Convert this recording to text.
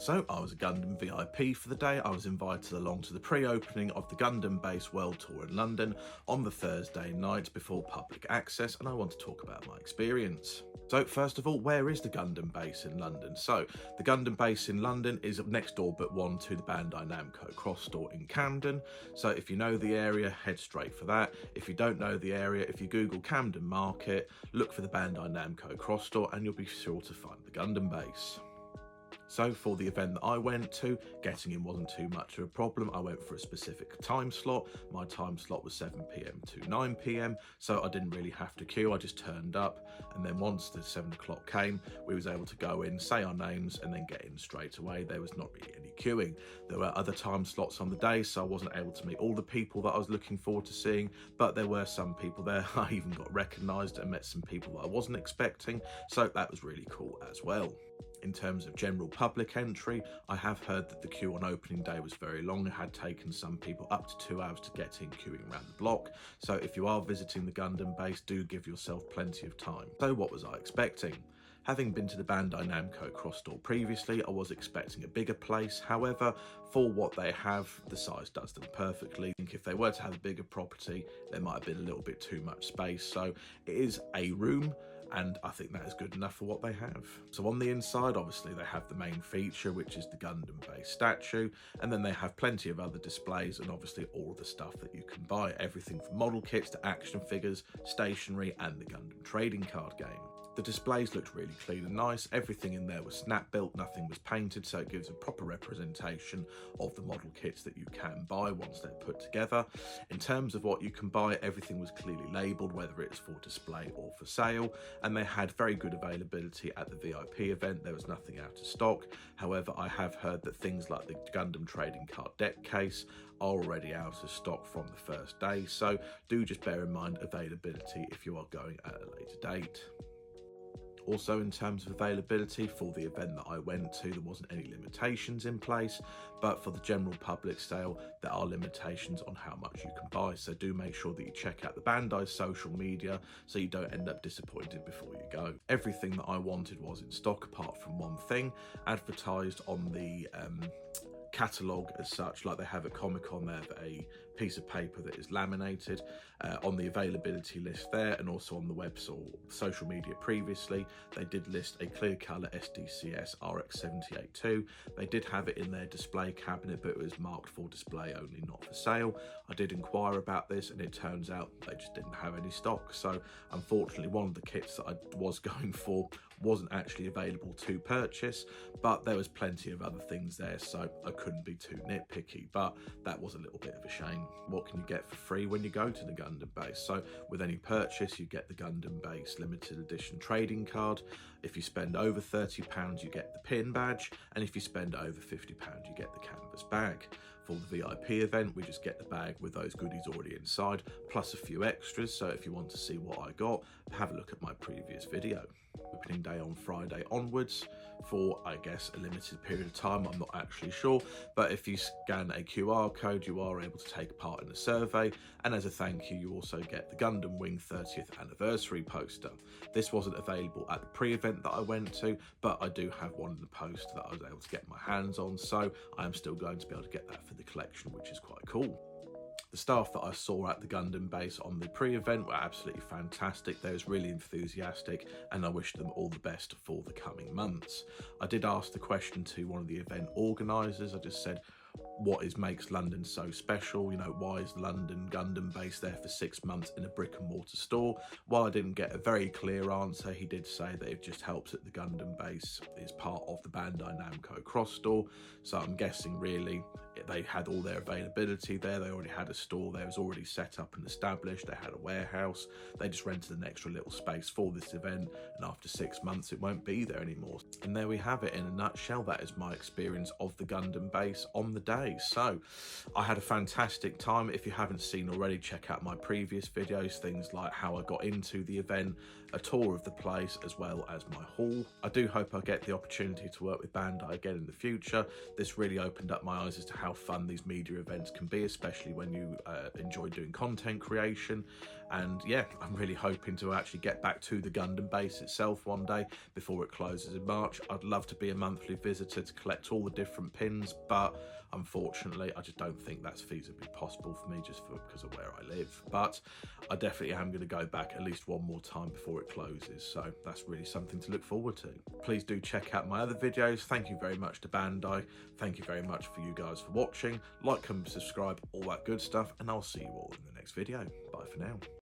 So I was a Gundam VIP for the day. I was invited along to the pre-opening of the Gundam Base World Tour in London on the Thursday night before public access, and I want to talk about my experience. So first of all, where is the Gundam Base in London? So the Gundam Base in London is next door but one to the Bandai Namco Cross store in Camden. So if you know the area, head straight for that. If you don't know the area, if you Google Camden Market, look for the Bandai Namco Cross store and you'll be sure to find the Gundam Base. So for the event that I went to, getting in wasn't too much of a problem. I went for a specific time slot. My time slot was 7 PM to 9 PM, so I didn't really have to queue. I just turned up, and then once the 7 o'clock came, we was able to go in, say our names, and then get in straight away. There was not really any queuing. There were other time slots on the day, so I wasn't able to meet all the people that I was looking forward to seeing, but there were some people there. I even got recognised and met some people that I wasn't expecting, so that was really cool as well. In terms of general public entry, I have heard that the queue on opening day was very long. It had taken some people up to 2 hours to get in queuing around the block. So if you are visiting the Gundam Base, do give yourself plenty of time. So what was I expecting? Having been to the Bandai Namco Cross store previously, I was expecting a bigger place. However, for what they have, the size does them perfectly. I think if they were to have a bigger property, there might have been a little bit too much space. So it is a room, and I think that is good enough for what they have. So on the inside, obviously they have the main feature, which is the Gundam Base statue, and then they have plenty of other displays and obviously all of the stuff that you can buy, everything from model kits to action figures, stationery, and the Gundam trading card game. The displays looked really clean and nice. Everything in there was snap built, nothing was painted, so it gives a proper representation of the model kits that you can buy once they're put together. In terms of what you can buy, everything was clearly labelled, whether it's for display or for sale, and they had very good availability at the VIP event. There was nothing out of stock. However, I have heard that things like the Gundam trading card deck case are already out of stock from the first day, so do just bear in mind availability if you are going at a later date. Also, in terms of availability, for the event that I went to, there wasn't any limitations in place, but for the general public sale, there are limitations on how much you can buy, so do make sure that you check out the Bandai's social media so you don't end up disappointed before you go. Everything that I wanted was in stock apart from one thing, advertised on the catalogue as such, like they have at Comic-Con. They have a piece of paper that is laminated on the availability list there, and also on the website or social media previously they did list a clear colour SDCS RX-78-2. They did have it in their display cabinet, but it was marked for display only, not for sale. I did inquire about this and it turns out they just didn't have any stock, so unfortunately one of the kits that I was going for wasn't actually available to purchase, but there was plenty of other things there, so I couldn't be too nitpicky, but that was a little bit of a shame. What can you get for free when you go to the Gundam Base? So with any purchase, you get the Gundam Base limited edition trading card. If you spend over £30, you get the pin badge, and if you spend over £50, you get the canvas bag. For the VIP event, we just get the bag with those goodies already inside, plus a few extras, so if you want to see what I got, have a look at my previous video. Opening day on Friday onwards for, I guess, a limited period of time, I'm not actually sure, but if you scan a QR code, you are able to take part in a survey, and as a thank you, you also get the Gundam Wing 30th anniversary poster. This wasn't available at the pre-event that I went to, but I do have one in the post that I was able to get my hands on, so I am still going to be able to get that for the collection, which is quite cool. The staff that I saw at the Gundam Base on the pre-event were absolutely fantastic. They was really enthusiastic, and I wish them all the best for the coming months. I did ask the question to one of the event organisers. I just said, what makes London so special? You know, why is London Gundam Base there for 6 months in a brick and mortar store? While I didn't get a very clear answer, he did say that it just helps that the Gundam Base is part of the Bandai Namco Cross store. So I'm guessing really they had all their availability there. They already had a store there, was already set up and established. They had a warehouse. They just rented an extra little space for this event, and after 6 months it won't be there anymore. And there we have it in a nutshell. That is my experience of the Gundam Base on the day. So I had a fantastic time. If you haven't seen already, check out my previous videos, things like how I got into the event, a tour of the place, as well as my haul. I do hope I get the opportunity to work with Bandai again in the future. This really opened up my eyes as to how how fun these media events can be, especially when you enjoy doing content creation. And yeah, I'm really hoping to actually get back to the Gundam base itself one day before it closes in March. I'd love to be a monthly visitor to collect all the different pins, but unfortunately I just don't think that's feasibly possible for me because of where I live. But I definitely am going to go back at least one more time before it closes, so that's really something to look forward to. Please do check out my other videos. Thank you very much to Bandai. Thank you very much for you guys for watching. Like, comment, subscribe, all that good stuff, and I'll see you all in the next video. Bye for now.